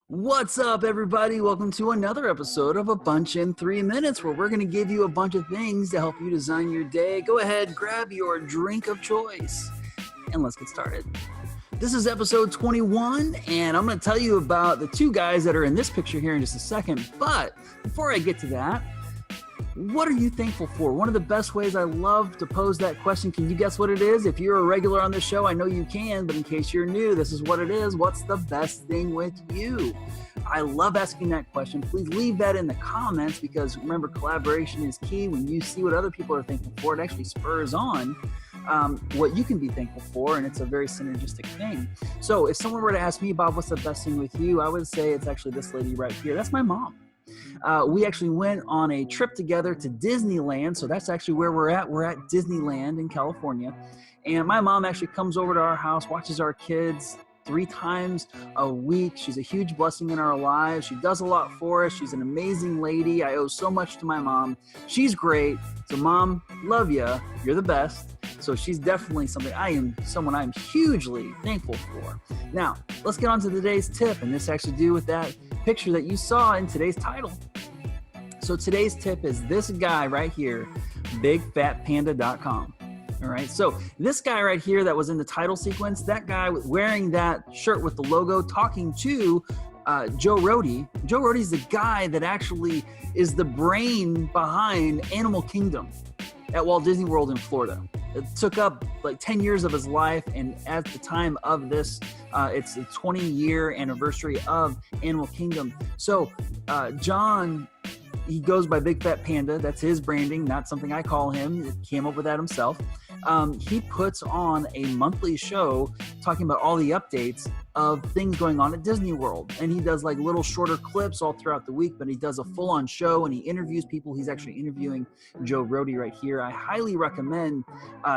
What's up, everybody? Welcome to another episode of A Bunch in 3 Minutes, where we're going to give you a bunch of things to help you design your day. Go ahead, grab your drink of choice, and let's get started. This is episode 21, and I'm going to tell you about the two guys that are in this picture here in just a second. But before I get to that, what are you thankful for? One of the best ways I love to pose that question. Can you guess what it is? If you're a regular on the show, I know you can, but in case you're new, this is what it is. What's the best thing with you? I love asking that question. Please leave that in the comments, because remember, collaboration is key. When you see what other people are thankful for, it actually spurs on what you can be thankful for, and it's a very synergistic thing. So if someone were to ask me, Bob, what's the best thing with you? I would say it's actually this lady right here. That's my mom. We actually went on a trip together to Disneyland. So that's actually where we're at. We're at Disneyland in California. And my mom actually comes over to our house, watches our kids 3 times a week. She's a huge blessing in our lives. She does a lot for us. She's an amazing lady. I owe so much to my mom. She's great. So Mom, love ya. You're the best. So she's definitely someone I'm hugely thankful for. Now, let's get on to today's tip. And this actually do with that picture that you saw in today's title. So today's tip is this guy right here, bigfatpanda.com. All right, so this guy right here that was in the title sequence, that guy wearing that shirt with the logo, talking to Joe Rohde. Joe Rohde is the guy that actually is the brain behind Animal Kingdom at Walt Disney World in Florida. It took up like 10 years of his life, and at the time of this, it's the 20-year anniversary of Animal Kingdom. So John, he goes by Big Fat Panda. That's his branding, not something I call him. He came up with that himself. He puts on a monthly show talking about all the updates of things going on at Disney World. And he does like little shorter clips all throughout the week, but he does a full-on show and he interviews people. He's actually interviewing Joe Rohde right here. I highly recommend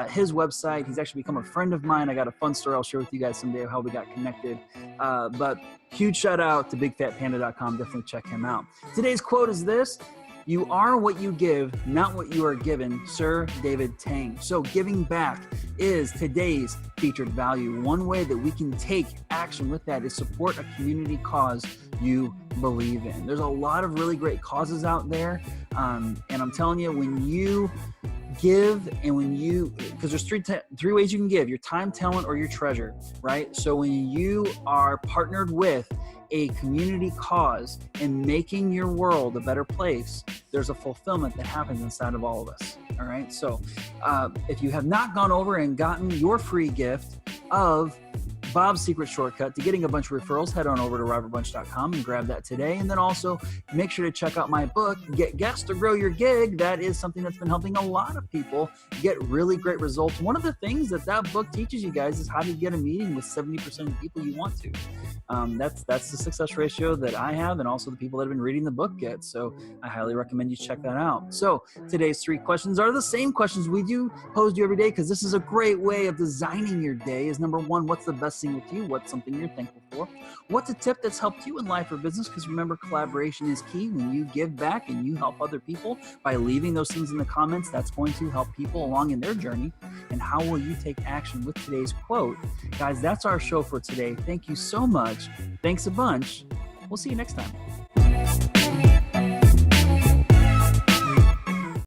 his website. He's actually become a friend of mine. I got a fun story I'll share with you guys someday of how we got connected. But huge shout out to bigfatpanda.com. Definitely check him out. Today's quote is this: "You are what you give, not what you are given." Sir David Tang. So giving back is today's featured value. One way that we can take action with that is support a community cause you believe in. There's a lot of really great causes out there. And I'm telling you, when you give, and because there's three ways you can give: your time, talent, or your treasure, right? So when you are partnered with a community cause and making your world a better place, there's a fulfillment that happens inside of all of us. All right. So if you have not gone over and gotten your free gift of Bob's secret shortcut to getting a bunch of referrals, head on over to robertbunch.com and grab that today. And then also make sure to check out my book, Get Guests to Grow Your Gig. That is something that's been helping a lot of people get really great results. One of the things that book teaches you guys is how to get a meeting with 70% of the people you want to. That's the success ratio that I have, and also the people that have been reading the book get. So I highly recommend you check that out. So today's 3 questions are the same questions we do pose to you every day, because this is a great way of designing your day. Is number 1, what's the best thing with you? What's something you're thankful for? What's a tip that's helped you in life or business? Because remember, collaboration is key. When you give back and you help other people by leaving those things in the comments, that's going to help people along in their journey. And how will you take action with today's quote? Guys, that's our show for today. Thank you so much. Thanks a bunch. We'll see you next time.